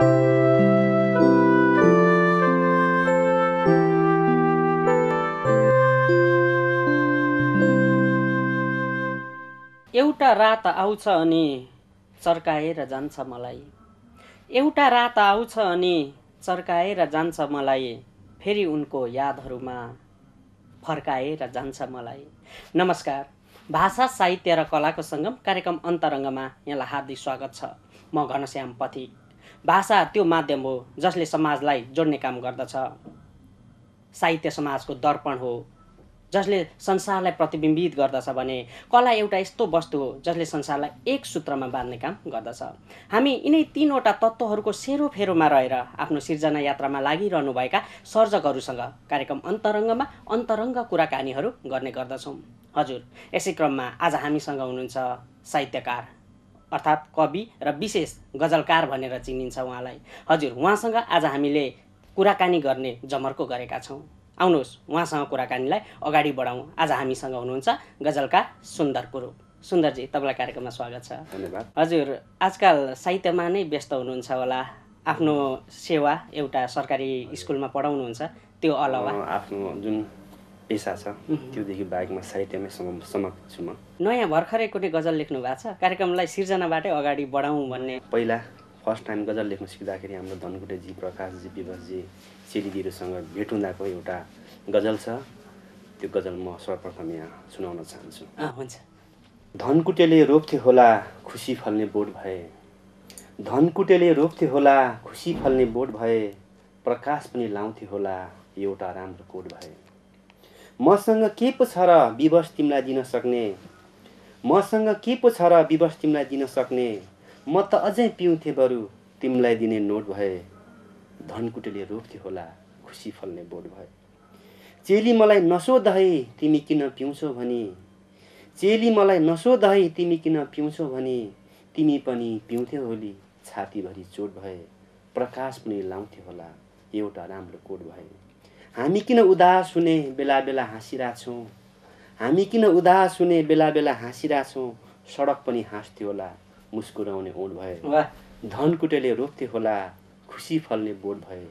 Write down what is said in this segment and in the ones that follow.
एउटा रात आउँछ अनि चर्काएर जान्छ मलाई। एउटा रात आउँछ अनि चर्काएर जान्छ मलाई। फेरि उनको यादहरूमा फर्काएर जान्छ मलाई। नमस्कार, भाषा साहित्य र कलाको सङ्गम कार्यक्रम अन्तरङ्गमा यहाँलाई हार्दिक स्वागत छ। म घनश्याम पथिक। भाषा त्यो माध्यम हो जसले समाजलाई जोड्ने काम गर्दछ। साहित्य समाजको दर्पण हो जसले संसारलाई प्रतिबिम्बित गर्दछ भने कला एउटा यस्तो वस्तु हो जसले संसारलाई एक सूत्रमा बाँध्ने काम गर्दछ। हामी यिनै तीनवटा तत्त्वहरूको सेरोफेरोमा रहेर आफ्नो सिर्जना यात्रामा लागिरहनुभएका सर्जकहरूसँग कार्यक्रम अन्तरङ्गमा अन्तरङ्ग कुराकानीहरू गर्ने गर्दछौँ। हजुर, यसै क्रममा आज हामीसँग हुनुहुन्छ साहित्यकार अर्थात् कवि र विशेष गजलकार भनेर चिनिन्छ उहाँलाई। हजुर, उहाँसँग आज हामीले कुराकानी गर्ने जमर्को गरेका छौँ। आउनुहोस् उहाँसँग कुराकानीलाई अगाडि बढाउँ। आज हामीसँग हुनुहुन्छ गजलकार सुन्दर कुरूप। सुन्दरजी, तपाईँलाई कार्यक्रममा स्वागत छ। धन्यवाद। हजुर, आजकल साहित्यमा नै व्यस्त हुनुहुन्छ होला। आफ्नो सेवा एउटा सरकारी स्कुलमा पढाउनुहुन्छ, त्यो अलावा आफ्नो जुन पेसा छ त्योदेखि बाहेकमा साहित्यमै समक्ष छु म। नयाँ भर्खरै कुनै गजल लेख्नु भएको छ? कार्यक्रमलाई सिर्जनाबाटै अगाडि बढाउँ भन्ने पहिला फर्स्ट टाइम गजल लेख्न सिक्दाखेरि हाम्रो धनकुटेजी, प्रकाशजी, विवशजी, चेलीदिरूसँग भेट हुँदाको एउटा गजल छ। त्यो गजल म सर्वप्रथम यहाँ सुनाउन चाहन्छु। हुन्छ। धनकुटेले रोप्थे होला खुसी फल्ने बोट भए। धनकुटेले रोप्थे होला खुसी फल्ने बोट भए। प्रकाश पनि लाउँथे होला एउटा राम्रो कोट भए। मसँग के पो छ र विवश तिमीलाई दिन सक्ने। मसँग के पो छ र विवश तिमीलाई दिन सक्ने। म त अझै पिउँथे बरु तिमीलाई दिने नोट भए। धनकुटेले रोप्थे होला खुसी फल्ने बोट भए। चेली मलाई नसोध है तिमी किन पिउँछौ भनी। चेली मलाई नसोध है तिमी किन पिउँछौ भनी। तिमी पनि पिउँथे होली छातीभरि चोट भए। प्रकाश पनि लाउँथे होला एउटा राम्रो कोट भए। हामी किन उदास हुने बेला बेला हाँसिरहेछौँ। हामी किन उदास हुने बेला बेला हाँसिरहेछौँ। सडक पनि हाँस्थ्यो होला मुस्कुराउने ओठ भए। धनकुटेले रोप्थे होला खुसी फल्ने बोट भए।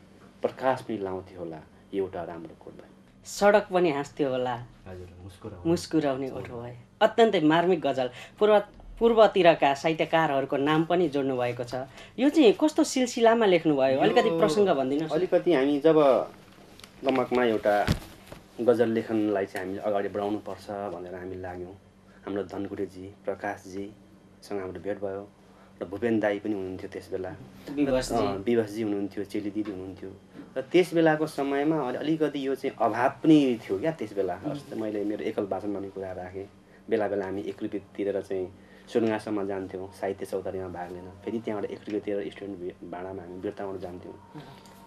प्रकाश पनि लाउँथे होला एउटा राम्रो कोट भए। सडक पनि हाँस्थ्यो होला, मुस्कुराउने ओठ भए। अत्यन्तै मार्मिक गजल। पूर्वतिरका साहित्यकारहरूको नाम पनि जोड्नु भएको छ। यो चाहिँ कस्तो सिलसिलामा लेख्नुभयो, अलिकति प्रसङ्ग भनिदिनुहोस्। अलिकति हामी जब दमकमा एउटा गजल लेखनलाई चाहिँ हामीले अगाडि बढाउनुपर्छ भनेर हामी लाग्यौँ। हाम्रो धनकुटेजी, प्रकाशजीसँग हाम्रो भेट भयो र भूपेन दाई पनि हुनुहुन्थ्यो त्यस बेला, विवशजी हुनुहुन्थ्यो, चेली दिदी हुनुहुन्थ्यो। र त्यस बेलाको समयमा अलिकति यो चाहिँ अभाव पनि थियो क्या त्यस बेला। जस्तै मैले मेरो एकल वाचन भन्ने कुरा राखेँ। बेला बेला हामी 1 रुपियाँ तिरेर चाहिँ सुरुङासम्म जान्थ्यौँ साहित्य चौतारीमा भाग लिन। फेरि त्यहाँबाट 1 रुपियाँ तिरेर स्टुडेन्ट भाडामा हामी बिर्ताउन जान्थ्यौँ।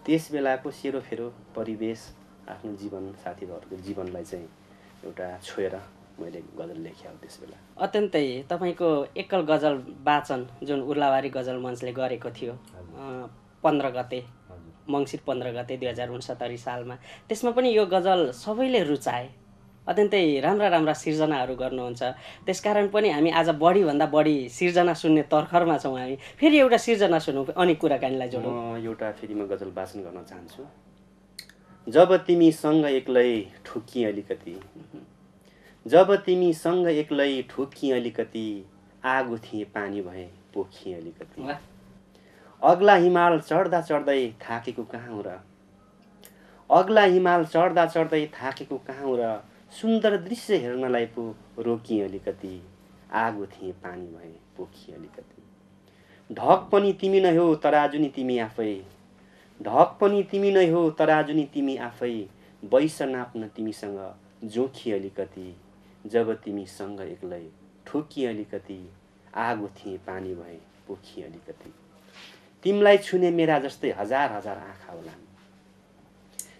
त्यस बेलाको सेरोफेरो परिवेश, आफ्नो जीवन, साथीभाइहरूको जीवनलाई चाहिँ एउटा छोएर मैले गजल लेखेँ त्यस बेला। अत्यन्तै तपाईँको एकल गजल वाचन जुन उर्लाबारी गजल मञ्चले गरेको थियो 15 गते, मङ्सिर 15 गते 2069 सालमा, त्यसमा पनि यो गजल सबैले रुचाए। अत्यन्तै राम्रा राम्रा सिर्जनाहरू गर्नुहुन्छ। त्यसकारण पनि हामी आज बढीभन्दा बढी सिर्जना सुन्ने तर्खरमा छौँ। हामी फेरि एउटा सिर्जना सुनौँ अनि कुराकानीलाई जोडौँ। म एउटा फेरि म गजल वाचन गर्न चाहन्छु। जब तिमीसँग एक्लै ठोकिएँ अलिकति। जब तिमीसँग एक्लै ठोकिएँ अलिकति। आगो थिएँ पानी भएँ पोखिएँ अलिकति। अग्ला हिमाल चढ्दा चढ्दै थाकेको कहाँ हो र। अग्ला हिमाल चढ्दा चढ्दै थाकेको कहाँ हो र। सुन्दर दृश्य हेर्नलाई पो रोकिएँ अलिकति। आगो थिएँ पानी भएँ पोखिएँ अलिकति। ढक पनि तिमी नै हो तराजुनी तिमी आफै। ढक पनि तिमी नै हो तराजुनी तिमी आफै। वैस नाप्न तिमीसँग जोखिएँ अलिकति। जब तिमीसँग एक्लै ठोकिएँ अलिकति। आगो थिएँ पानी भएँ पोखिएँ अलिकति। तिमीलाई छुने मेरा जस्तै हजार हजार आँखा होलान्।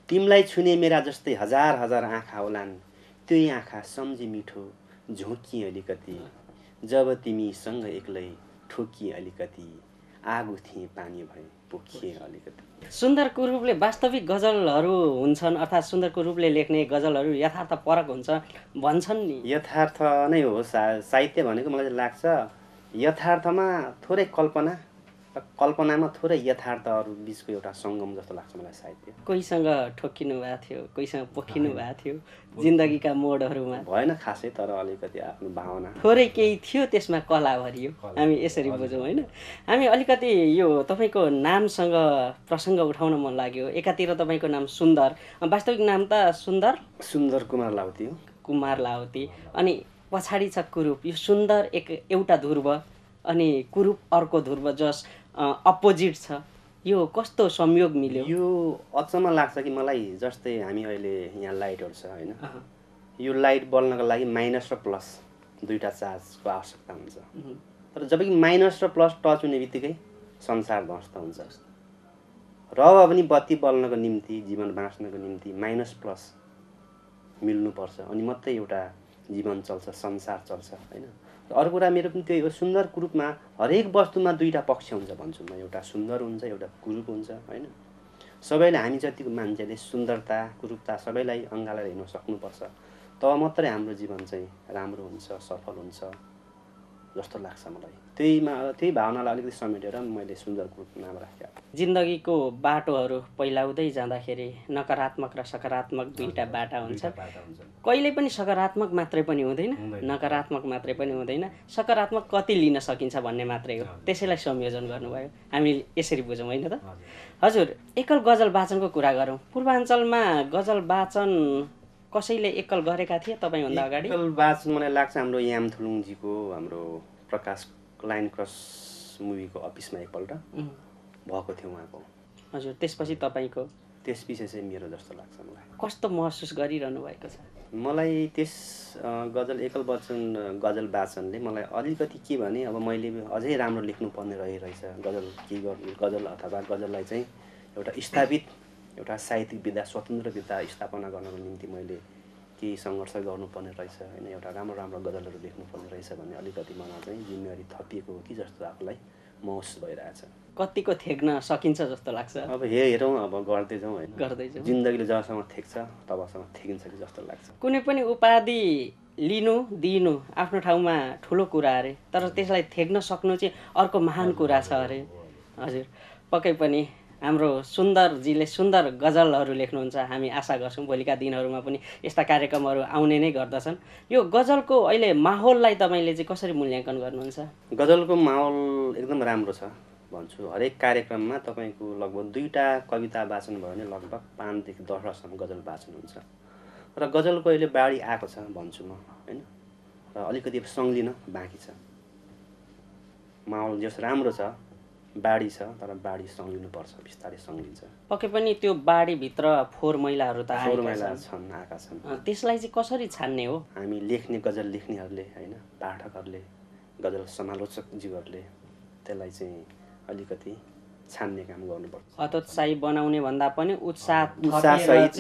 तिमीलाई छुने मेरा जस्तै हजार हजार आँखा होलान्। त्यही आँखा सम्झी मिठो झोकिएँ अलिकति। जब तिमीसँग एक्लै ठोकिएँ अलिकति। आगो थिएँ पानी भएँ पोखिएँ अलिकति। सुन्दर कुरूपले वास्तविक गजलहरू हुन्छन्, अर्थात् सुन्दर कुरूपले लेख्ने गजलहरू यथार्थ परक हुन्छ भन्छन् नि। यथार्थ नै हो साहित्य भनेको। मलाई लाग्छ यथार्थमा थोरै कल्पना र कल्पनामा थोरै यथार्थहरू बिचको एउटा सङ्गम जस्तो लाग्छ मलाई साहित्य। कोहीसँग ठोकिनु भएको थियो, कोहीसँग पोखिनु भएको थियो जिन्दगीका मोडहरूमा, भएन खासै, तर अलिकति आफ्नो भावना थोरै केही थियो त्यसमा कला भरियो, हामी यसरी बुझौँ होइन। हामी अलिकति यो तपाईँको नामसँग प्रसङ्ग उठाउन मन लाग्यो। एकातिर तपाईँको नाम सुन्दर, वास्तविक नाम त सुन्दर कुमार लाउती हो। कुमार लाउती, अनि पछाडि छ कुरूप। यो सुन्दर एउटा ध्रुव अनि कुरूप अर्को ध्रुव, जस अपोजिट छ। यो कस्तो संयोग मिल्यो? यो अचम्म लाग्छ कि मलाई, जस्तै हामी अहिले यहाँ लाइटहरू छ होइन, यो लाइट बल्नको लागि माइनस र प्लस दुईवटा चार्जको आवश्यकता हुन्छ। तर जब कि माइनस र प्लस टच हुने बित्तिकै संसार ध्वस्त हुन्छ। र पनि बत्ती बल्नको निम्ति, जीवन बाँच्नको निम्ति माइनस प्लस मिल्नुपर्छ, अनि मात्रै एउटा जीवन चल्छ, संसार चल्छ होइन। अरू कुरा मेरो पनि त्यही हो, सुन्दर कुरूपमा हरेक वस्तुमा दुईवटा पक्ष हुन्छ भन्छु म। एउटा सुन्दर हुन्छ, एउटा कुरूप हुन्छ होइन। सबैलाई, हामी जतिको मान्छेले सुन्दरता कुरूपता सबैलाई अँगालेर हिँड्न सक्नुपर्छ, तब मात्रै हाम्रो जीवन चाहिँ राम्रो हुन्छ, सफल हुन्छ जस्तो लाग्छ मलाई। त्यही भावनालाई अलिकति समेटेर मैले सुन्दर कुरूप नाम राखेँ। जिन्दगीको बाटोहरू पहिलाउँदै जाँदाखेरि नकारात्मक र सकारात्मक दुईवटा बाटा हुन्छ। कहिले पनि सकारात्मक मात्रै पनि हुँदैन, नकारात्मक मात्रै पनि हुँदैन। सकारात्मक कति लिन सकिन्छ भन्ने मात्रै हो, त्यसैलाई संयोजन गर्नुभयो। हामी यसरी बुझौँ होइन त? हजुर, एकल गजल वाचनको कुरा गरौँ। पूर्वाञ्चलमा गजल वाचन कसैले एकल गरेका थिए तपाईँभन्दा अगाडि? एकल वाचन मलाई लाग्छ हाम्रो याम थुलुङजीको, हाम्रो प्रकाश लाइन क्रस मुभीको अफिसमा एकपल्ट भएको थियो उहाँको। हजुर, त्यसपछि तपाईँको? त्यसपछि चाहिँ मेरो जस्तो लाग्छ मलाई। कस्तो महसुस गरिरहनु भएको छ? मलाई त्यस एकल गजल वाचनले मलाई अलिकति के भने, अब मैले अझै राम्रो लेख्नुपर्ने रहेछ गजल, के गर्नु गजल अथवा गजललाई चाहिँ एउटा स्थापित एउटा साहित्यिक विधा, स्वतन्त्र विधा स्थापना गर्नको निम्ति मैले केही सङ्घर्ष गर्नुपर्ने रहेछ होइन। एउटा राम्रो गजलहरू लेख्नुपर्ने रहेछ भन्ने अलिकति मलाई चाहिँ जिम्मेवारी थपिएको हो कि जस्तो आफूलाई महसुस भइरहेछ। कतिको थेक्न सकिन्छ जस्तो लाग्छ? अब हेरौँ, अब गर्दै जाउँ होइन, गर्दै जाउँ। जिन्दगीले जबसम्म थेक्छ तबसम्म थेकिन्छ कि जस्तो लाग्छ। कुनै पनि उपाधि लिनु दिनु आफ्नो ठाउँमा ठुलो कुरा अरे, तर त्यसलाई थेक्न सक्नु चाहिँ अर्को महान कुरा छ अरे। हजुर, पक्कै पनि हाम्रो सुन्दरजीले सुन्दर गजलहरू लेख्नुहुन्छ। हामी आशा गर्छौँ भोलिका दिनहरूमा पनि यस्ता कार्यक्रमहरू आउने नै गर्दछन्। यो गजलको अहिले माहौललाई तपाईँले चाहिँ कसरी मूल्याङ्कन गर्नुहुन्छ? गजलको माहौल एकदम राम्रो छ भन्छु। हरेक कार्यक्रममा तपाईँको लगभग 2टा कविता वाचन भयो भने लगभग 5 देखि 10 गजल वाचन हुन्छ। र गजलको अहिले बाढी आएको छ भन्छु म होइन। र अलिकति सङ्लिन बाँकी छ। माहौल जस राम्रो छ, बाढी छ, तर बाढी सङ्लिनुपर्छ, बिस्तारै सङ्लिन्छ। पक्कै पनि त्यो बाढीभित्र फोहोर मैलाहरू त आएका छन्। त्यसलाई चाहिँ कसरी छान्ने हो? हामी लेख्ने, गजल लेख्नेहरूले होइन, पाठकहरूले, गजल समालोचकज्यूहरूले त्यसलाई चाहिँ अलिकति छान्ने काम गर्नुपर्छ। हतोत्साही बनाउने भन्दा पनि उत्साहसहित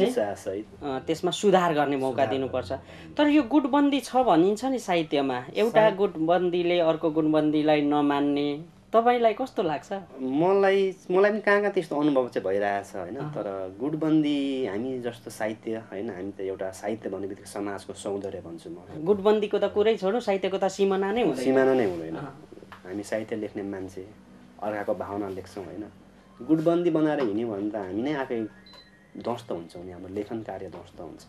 त्यसमा सुधार गर्ने मौका दिनुपर्छ। तर यो गुटबन्दी छ भनिन्छ नि साहित्यमा, एउटा गुटबन्दीले अर्को गुटबन्दीलाई नमान्ने, तपाईँलाई कस्तो लाग्छ? मलाई पनि कहाँ त्यस्तो अनुभव चाहिँ भइरहेछ होइन। तर गुटबन्दी हामी जस्तो साहित्य होइन, हामी त एउटा साहित्य भन्ने बित्तिकै समाजको सौन्दर्य भन्छु म। गुटबन्दीको त कुरै छोड्नु, साहित्यको त सिमाना नै हुँदैन। हामी साहित्य लेख्ने मान्छे अर्काको भावना लेख्छौँ होइन। गुटबन्दी बनाएर हिँड्यौँ भने त हामी नै आफै ध्वस्त हुन्छौँ नि, हाम्रो लेखन कार्य ध्वस्त हुन्छ।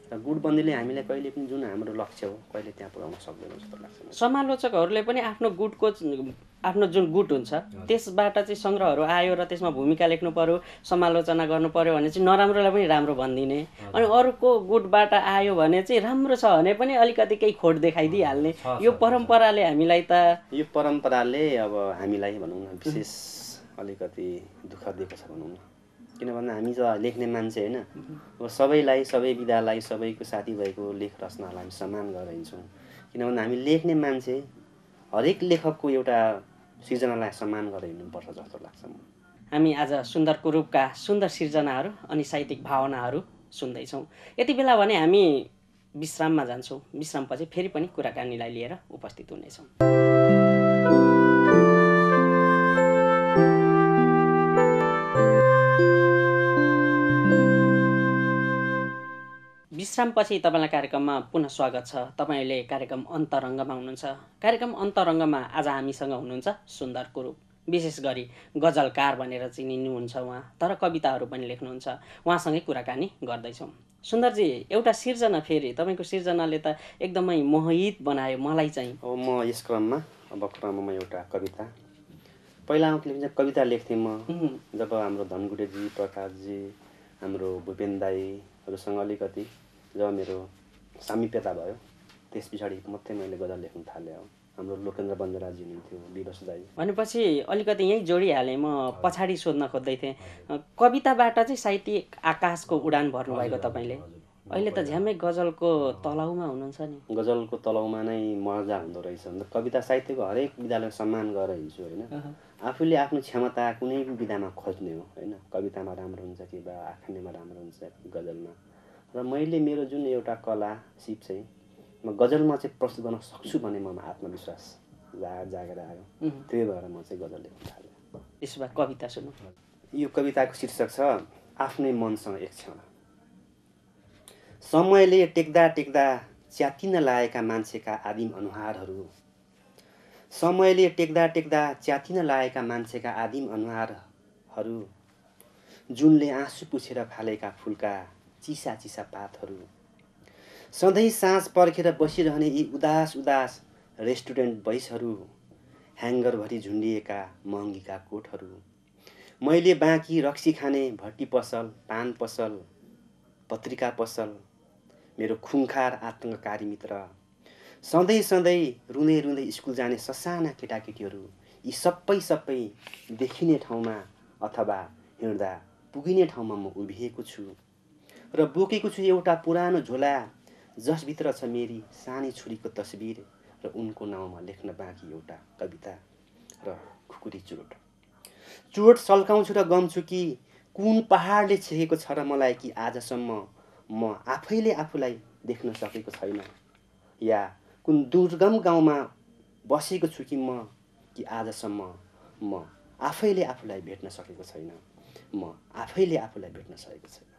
र गुटबन्दीले हामीलाई कहिले पनि जुन हाम्रो लक्ष्य हो कहिले त्यहाँ पुर्याउन सक्दैन जस्तो लाग्छ। समालोचकहरूले पनि आफ्नो जुन गुट हुन्छ त्यसबाट चाहिँ सङ्ग्रहहरू आयो र त्यसमा भूमिका लेख्नु पर्यो, समालोचना गर्नु पर्यो भने चाहिँ नराम्रोलाई पनि राम्रो भनिदिने, अनि अरूको गुटबाट आयो भने चाहिँ राम्रो छ भने पनि अलिकति केही खोट देखाइदिइहाल्ने। यो परम्पराले अब हामीलाई भनौँ न विशेष अलिकति दुःख दिएको छ भनौँ न। किनभने हामी त लेख्ने मान्छे होइन, अब सबैलाई, सबै विधालाई, सबैको साथीभाइको लेख रचनालाई हामी सम्मान गरेर हिँड्छौँ। किनभने हामी लेख्ने मान्छे हरेक लेखकको एउटा सृजनालाई सम्मान गरेर हिँड्नुपर्छ जस्तो लाग्छ म। हामी आज सुन्दर कुरूपका सुन्दर सिर्जनाहरू अनि साहित्यिक भावनाहरू सुन्दैछौँ। यति बेला भने हामी विश्राममा जान्छौँ। विश्रामपछि फेरि पनि कुराकानीलाई लिएर उपस्थित हुनेछौँ। विश्रामपछि तपाईँलाई कार्यक्रममा पुनः स्वागत छ। तपाईँले कार्यक्रम अन्तरङ्गमा हुनुहुन्छ। कार्यक्रम अन्तरङ्गमा आज हामीसँग हुनुहुन्छ सुन्दर कुरूप। विशेष गरी गजलकार भनेर चिनिनुहुन्छ उहाँ, तर कविताहरू पनि लेख्नुहुन्छ। उहाँसँगै कुराकानी गर्दैछौँ। सुन्दरजी, एउटा सिर्जना फेरि तपाईँको सिर्जनाले त एकदमै मोहित बनायो मलाई चाहिँ। अब म यस क्रममा एउटा कविता पहिला चाहिँ कविता लेख्थेँ म जब हाम्रो धनगुडेजी, प्रकाशजी, हाम्रो भूपेन दाईहरूसँग अलिकति जब मेरो सामिप्यता भयो त्यस पछाडि मात्रै मैले गजल लेख्न थालेँ। हाम्रो लोकेन्द्र बन्जराजी हुनुहुन्थ्यो, विवश दाई। भनेपछि अलिकति यहीँ जोडिहालेँ, म पछाडि सोध्न खोज्दै थिएँ। कविताबाट चाहिँ साहित्यिक आकाशको उडान भर्नुभएको तपाईँले। अहिले त झ्याम्मै गजलको तलाउमा हुनुहुन्छ नि। गजलको तलाउमा नै मर्जा हुँदो रहेछ। कविता साहित्यको हरेक विधालाई सम्मान गरेर हिँड्छु होइन। आफूले आफ्नो क्षमता कुनै पनि विधामा खोज्ने हो होइन। कवितामा राम्रो हुन्छ कि बा आख्यानमा राम्रो हुन्छ कि गजलमा। र मैले मेरो जुन एउटा कला सिप चाहिँ म गजलमा चाहिँ प्रस्तुत गर्न सक्छु भन्ने ममा आत्मविश्वास जागेर आयो। त्यही भएर म चाहिँ गजल लेख्न थालेँ। त्यसो भए कविता सुनौँ। यो कविताको शीर्षक छ आफ्नै मनसँग एक क्षण। समयले टेक्दा टेक्दा च्यातिन लागेका मान्छेका आदिम अनुहारहरू, समयले टेक्दा टेक्दा च्यातिन लागेका मान्छेका आदिम अनुहारहरू, जुनले आँसु पुछेर फालेका फुलका चिसा चिसा पातहरू, सधैँ साँझ पर्खेर बसिरहने यी उदास उदास रेस्टुरेन्ट बैसहरू, ह्याङ्गरभरि झुन्डिएका महँगीका कोटहरू, मैले बाँकी रक्सी खाने भट्टी पसल, पान पसल, पत्रिका पसल, मेरो खुङखार आतङ्ककारी मित्र, सधैँ सधैँ रुँदै रुँदै स्कुल जाने ससाना केटाकेटीहरू, यी सबै देखिने ठाउँमा अथवा हिँड्दा पुगिने ठाउँमा म उभिएको छु र बोकेको छु एउटा पुरानो झोला जसभित्र छ मेरी सानी छोरीको तस्बिर र उनको नाउँमा लेख्न बाँकी एउटा कविता र खुकुरी चुरोट। चुरोट सल्काउँछु र गम्छु कि कुन पहाडले छेकेको छ र मलाई कि आजसम्म म आफैले आफूलाई देख्न सकेको छैन, या कुन दुर्गम गाउँमा बसेको छु कि आजसम्म म आफैले आफूलाई भेट्न सकेको छैन, म आफैले आफूलाई भेट्न सकेको छैन।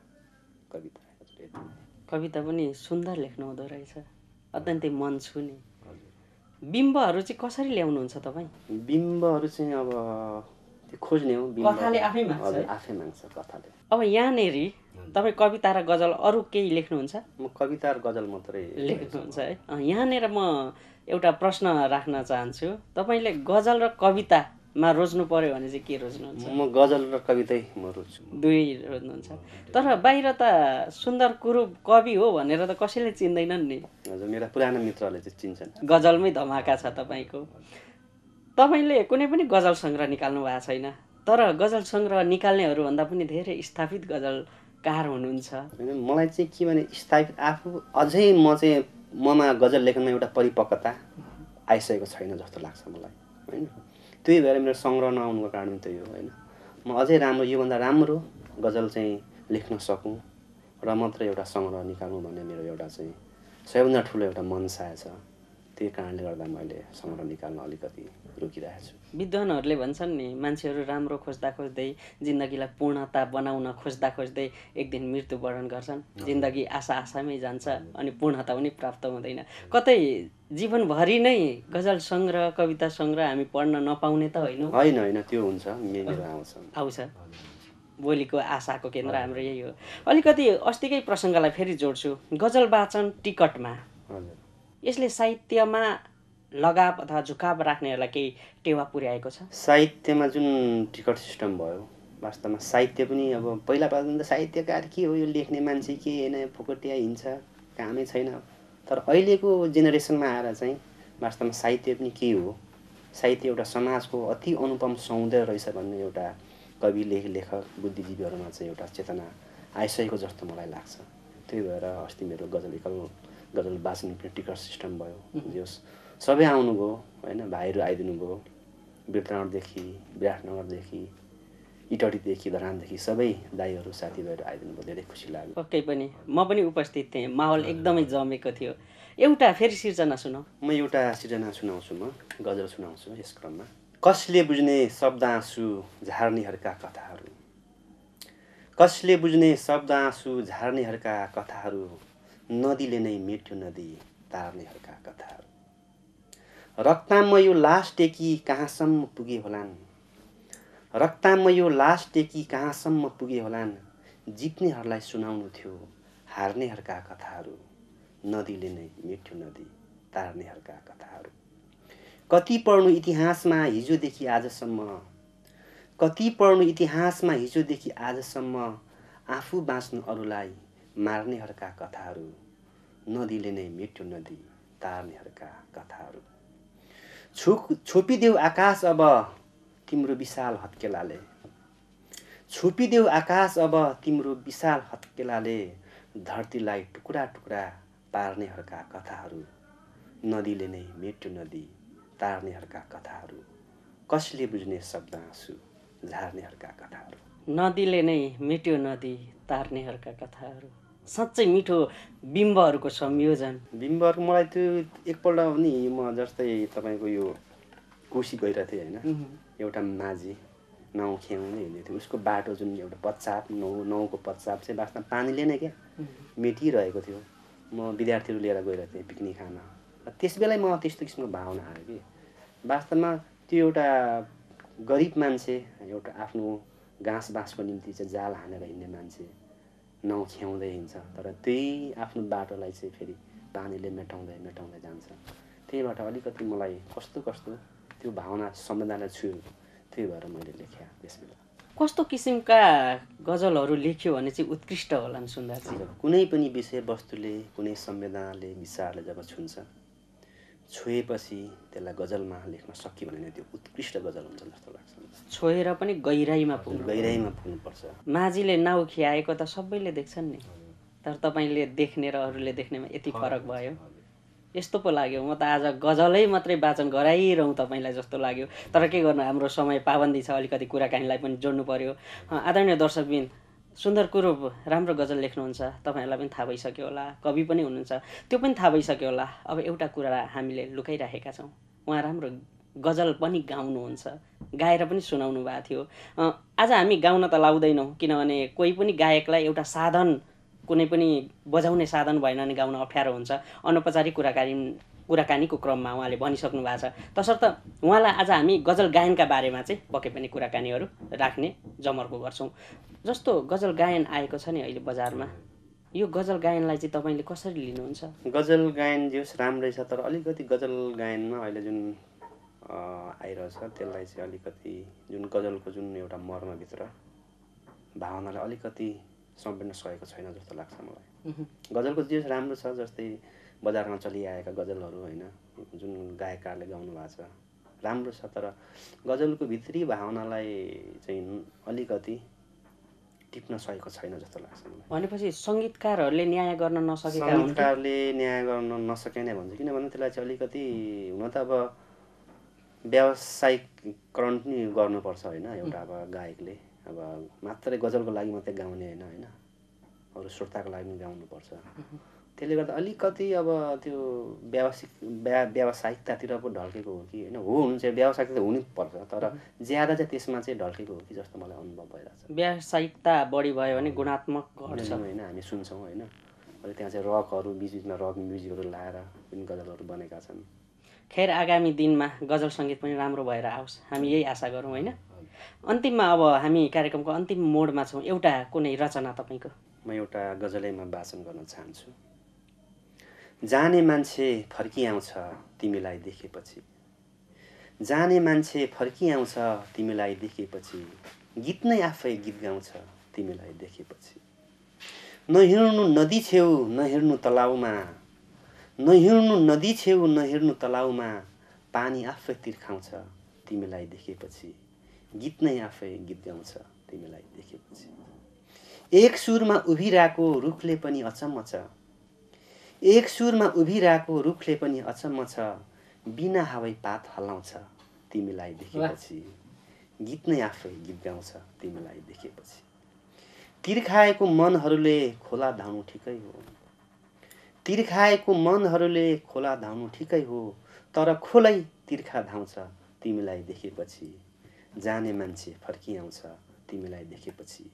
कविता कविता पनि सुन्दर लेख्नु हुँदो रहेछ, अत्यन्तै मन छुने। बिम्बहरू चाहिँ कसरी ल्याउनुहुन्छ तपाईँ? बिम्बहरू चाहिँ अब त्यो खोज्ने हो। कथाले आफै माग्छ। आफै माग्छ कथाले। अब यहाँनेरि तपाईँ कविता र गजल अरू केही लेख्नुहुन्छ? म कविता र गजल मात्रै लेख्नुहुन्छ है। यहाँनिर म एउटा प्रश्न राख्न चाहन्छु। तपाईँले गजल र कवितामा रोज्नु पर्यो भने चाहिँ के रोज्नुहुन्छ? म गजल र कवितै म रोज्छु। दुई रोज्नुहुन्छ। तर बाहिर त सुन्दर कुरूप कवि हो भनेर त कसैले चिन्दैनन् नि। हजुर, मेरा पुराना मित्रहरूले चाहिँ चिन्छन्। गजलमै धमाका छ तपाईँको। तपाईँले कुनै पनि गजल सङ्ग्रह निकाल्नु भएको छैन, तर गजल सङ्ग्रह निकाल्नेहरूभन्दा पनि धेरै स्थापित गजलकार हुनुहुन्छ। होइन, मलाई चाहिँ के भने स्थापित आफू अझै ममा गजल लेख्नमा एउटा परिपक्वता आइसकेको छैन जस्तो लाग्छ मलाई होइन। त्यही भएर मेरो सङ्ग्रह नआउनुको कारण पनि त्यही हो होइन। म अझै राम्रो, योभन्दा राम्रो गजल चाहिँ लेख्न सकौँ र मात्रै एउटा सङ्ग्रह निकाल्नु भन्ने मेरो एउटा चाहिँ सबैभन्दा ठुलो एउटा मनसाय छ। त्यही कारणले गर्दा मैले सङ्ग्रह निकाल्न अलिकति रोकिरहेको छु। विद्वानहरूले भन्छन् नि, मान्छेहरू राम्रो खोज्दा खोज्दै जिन्दगीलाई पूर्णता बनाउन खोज्दा खोज्दै एक दिन मृत्युवरण गर्छन्। जिन्दगी आशामै जान्छ अनि पूर्णता पनि प्राप्त हुँदैन। कतै जीवनभरि नै गजल सङ्ग्रह, कविता सङ्ग्रह हामी पढ्न नपाउने त होइन? होइन, त्यो हुन्छ, मेरो आउँछ। भोलिको आशाको केन्द्र हाम्रो यही हो। अलिकति अस्तिकै प्रसङ्गलाई फेरि जोड्छु। गजल वाचन टिकटमा यसले साहित्यमा लगाव अथवा झुकाव राख्नेहरूलाई केही टेवा पुर्याएको छ? साहित्यमा जुन टिकट सिस्टम भयो, वास्तवमा साहित्य पनि अब पहिला त साहित्यकार के हो, यो लेख्ने मान्छे के होइन, फुकटिया हिँड्छ, कामै छैन। तर अहिलेको जेनेरेसनमा आएर चाहिँ वास्तवमा साहित्य पनि के हो, साहित्य एउटा समाजको अति अनुपम सौन्दर्य रहेछ भन्ने एउटा कवि, लेखक, बुद्धिजीवीहरूमा चाहिँ एउटा चेतना आइसकेको जस्तो मलाई लाग्छ। त्यही भएर अस्ति मेरो गजल वाचन टिकट सिस्टम भयो। जो सबै आउनुभयो होइन, भाइहरू आइदिनु भयो, बिरतनगरदेखि, विराटनगरदेखि, इटहरीदेखि, धरानदेखि सबै दाइहरू साथीभाइहरू आइदिनु भयो। धेरै खुसी लाग्यो। पक्कै पनि म पनि उपस्थित थिएँ, माहौल एकदमै जमेको थियो। एउटा फेरि सिर्जना सुनाऊ। म एउटा सिर्जना सुनाउँछु, म गजल सुनाउँछु यस क्रममा। कसले बुझ्ने शब्द आँसु झार्नेहरूका कथाहरू, कसले बुझ्ने शब्द आँसु झार्नेहरूका कथाहरू, नदीले नै मेट्यो नदी तार्नेहरूका कथाहरू, रक्तामा यो लास टेकी कहाँसम्म पुगे होलान्, रक्तामा यो लास टेकी कहाँसम्म पुगे होलान्, जित्नेहरूलाई सुनाउनु थियो हार्नेहरूका कथाहरू, नदीले नै मिठो नदी तार्नेहरूका कथाहरू। कति पढ्नु इतिहासमा हिजोदेखि आजसम्म, कति पढ्नु इतिहासमा हिजोदेखि आजसम्म, आफू बाँच्नु अरूलाई मार्नेहरूका कथाहरू, नदीले नै मिठो नदी तार्नेहरूका कथाहरू। छोपिदेऊ आकाश अब तिम्रो विशाल हत्केलाले, छोपिदेऊ आकाश अब तिम्रो विशाल हत्केलाले, धरतीलाई टुक्रा टुक्रा पार्नेहरूका कथाहरू, नदीले नै मिठो नदी तार्नेहरूका कथाहरू। कसले बुझ्ने शब्द आँसु झार्नेहरूका कथाहरू। नदीले नै मिठो नदी तार्नेहरूका कथाहरू। साँच्चै मिठो बिम्बहरूको संयोजन। बिम्बहरूको मलाई त्यो एकपल्ट पनि म जस्तै तपाईँको यो कोसी गइरहेको थिएँ होइन, एउटा माझी नाउँ खेल्दै हिँड्दै थियो, उसको बाटो जुन एउटा पश्चाप नाउँको पश्चाप चाहिँ वास्तवमा पानीले नै क्या मेटिरहेको थियो। म विद्यार्थीहरू लिएर गइरहेको थिएँ पिकनिक खान, त्यस बेला म त्यस्तो किसिमको भावना आयो कि वास्तवमा त्यो एउटा गरिब मान्छे, एउटा आफ्नो घाँस बाँसको निम्ति चाहिँ जाल हानेर हिँड्ने मान्छे नाउँ खेल्दै हिँड्छ, तर त्यही आफ्नो बाटोलाई चाहिँ फेरि पानीले मेटाउँदै मेटाउँदै जान्छ। त्यहीबाट अलिकति मलाई कस्तो कस्तो त्यो भावना संवेदनालाई छुयो, त्यही भएर मैले लेखेँ त्यसबेला। कस्तो किसिमका गजलहरू लेख्यो भने चाहिँ उत्कृष्ट होलान् सुन्दाजी? कुनै पनि विषयवस्तुले, कुनै संवेदनाले, विचारले जब छुन्छ, छोएपछि त्यसलाई गजलमा लेख्न सकियो भने त्यो उत्कृष्ट गजल हुन्छ जस्तो लाग्छ। छोएर पनि गहिराइमा पुग्नु, गहिराइमा पुग्नुपर्छ। माझीले नाउ खियाएको त सबैले देख्छन् नि, तर तपाईँले देख्ने र अरूले देख्नेमा यति फरक भयो। यस्तो पो लाग्यो, म त आज गजलै मात्रै वाचन गराइरहँ तपाईँलाई जस्तो लाग्यो। तर के गर्नु, हाम्रो समय पाबन्दी छ, अलिकति कुराकानीलाई पनि जोड्नु पर्यो। आदरणीय दर्शकबिन, सुन्दर कुरो, राम्रो गजल लेख्नुहुन्छ, तपाईँहरूलाई पनि थाहा भइसक्यो होला, कवि पनि हुनुहुन्छ त्यो पनि थाहा भइसक्यो होला। अब एउटा कुरा हामीले लुकाइराखेका छौँ, उहाँ राम्रो गजल पनि गाउनुहुन्छ, गाएर पनि सुनाउनु भएको थियो। आज हामी गाउन त लाउँदैनौँ, किनभने कोही पनि गायकलाई एउटा साधन, कुनै पनि बजाउने साधन भएन भने गाउन अप्ठ्यारो हुन्छ। अनौपचारिक कुराकानीको क्रममा उहाँले भनिसक्नु भएको छ। तसर्थ उहाँलाई आज हामी गजल गायनका बारेमा चाहिँ पक्कै पनि कुराकानीहरू राख्ने जमर्को गर्छौँ। जस्तो गजल गायन आएको छ नि अहिले बजारमा, यो गजल गायनलाई चाहिँ तपाईँले कसरी लिनुहुन्छ? गजल गायन जे होस् राम्रै छ, तर अलिकति गजल गायनमा अहिले जुन आइरहेछ त्यसलाई चाहिँ अलिकति जुन गजलको जुन एउटा मर्मभित्र भावनालाई अलिकति समेट्न सकेको छैन जस्तो लाग्छ मलाई। गजलको जे राम्रो छ, जस्तै बजारमा चलिआएका गजलहरू होइन, जुन गायककारले गाउनु भएको छ राम्रो छ, तर गजलको भित्री भावनालाई चाहिँ अलिकति टिप्न सकेको छैन जस्तो लाग्छ मलाई। भनेपछि सङ्गीतकारहरूले न्याय गर्न नसकेका, सङ्गीतकारले न्याय गर्न नसके नै भन्छु, किनभने त्यसलाई चाहिँ अलिकति हुन त अब व्यावसायिकरण पनि गर्नुपर्छ होइन। एउटा अब गायकले अब मात्रै गजलको लागि मात्रै गाउने होइन, अरू श्रोताको लागि पनि गाउनुपर्छ। त्यसले गर्दा अलिकति अब त्यो व्यावसायिकतातिर पो ढल्केको हो कि होइन, हुनु चाहिँ व्यावसायिकता हुनै पर्छ, तर ज्यादा चाहिँ त्यसमा चाहिँ ढल्केको हो कि जस्तो मलाई अनुभव भइरहेको छ। व्यावसायिकता बढी भयो भने गुणात्मक घट्छ होइन, हामी सुन्छौँ होइन, अहिले त्यहाँ चाहिँ रकहरू बिचबिचमा रक म्युजिकहरू लाएर पनि गजलहरू बनेका छन्। खैर, आगामी दिनमा गजल सङ्गीत पनि राम्रो भएर आओस्, हामी यही आशा गरौँ होइन। अन्तिममा अब हामी कार्यक्रमको अन्तिम मोडमा छौँ, एउटा कुनै रचना तपाईँको? म एउटा गजलैमा वाचन गर्न चाहन्छु। जाने मान्छे फर्किआउँछ तिमीलाई देखेपछि, जाने मान्छे फर्किआउँछ तिमीलाई देखेपछि, गीत नै आफै गीत गाउँछ तिमीलाई देखेपछि। नहिँड्नु नदी छेउ नहिँड्नु तलाउमा, नहिँड्नु नदी छेउ नहिँड्नु तलाउमा, पानी आफै तिर्खाउँछ तिमीलाई देखेपछि, गीत नै आफै गीत गाउँछ तिमीलाई देखेपछि। एक सुरमा उभिरहेको रुखले पनि अचम्म छ, एक सुरमा उभिरहेको रुखले पनि अचम्म छ, बिना हावै पात हल्लाउँछ तिमीलाई देखेपछि, गीत नै आफै गीत गाउँछ तिमीलाई देखेपछि। तिर्खाएको मनहरूले खोला धाउनु ठिकै हो, तिर्खाएको मनहरूले खोला धाउनु ठिकै हो, तर खोलै तिर्खा धाउँछ तिमीलाई देखेपछि, जाने मान्छे फर्किआउँछ तिमीलाई देखेपछि,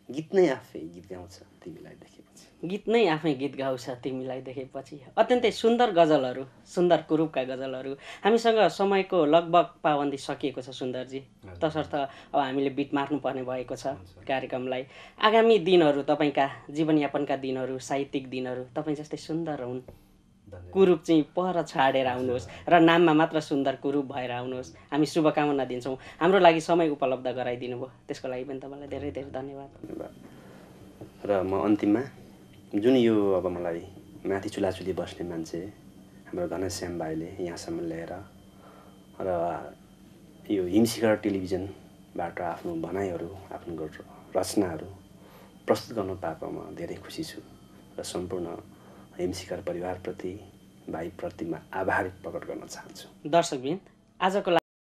गीत नै आफै गीत गाउँछ तिमीलाई देखेपछि। गीत नै आफै गीत गाउँछ तिमीलाई देखेपछि। अत्यन्तै सुन्दर गजलहरू, सुन्दर कुरूपका गजलहरू। हामीसँग समयको लगभग पाबन्दी सकिएको छ सुन्दरजी, तसर्थ अब हामीले बिट मार्नुपर्ने भएको छ कार्यक्रमलाई। आगामी दिनहरू तपाईँका जीवनयापनका दिनहरू, साहित्यिक दिनहरू तपाईँ जस्तै सुन्दर हुन्। कुरूप चाहिँ पर छाडेर आउनुहोस् र नाममा मात्र सुन्दर कुरूप भएर आउनुहोस्। हामी शुभकामना दिन्छौँ। हाम्रो लागि समय उपलब्ध गराइदिनु भयो, त्यसको लागि पनि तपाईँलाई धेरै धेरै धन्यवाद। र म अन्तिममा जुन यो अब मलाई माथि चुलाचुली बस्ने मान्छे हाम्रो घनश्याम भाइले यहाँसम्म ल्याएर र यो हिमशिखर टेलिभिजनबाट आफ्नो भनाइहरू, आफ्नो रचनाहरू प्रस्तुत गर्नु पाएकोमा धेरै खुसी छु र सम्पूर्ण हिमशिखर परिवारप्रति, भाइप्रति आभार प्रकट गर्न चाहन्छु। दर्शकबिन, आजको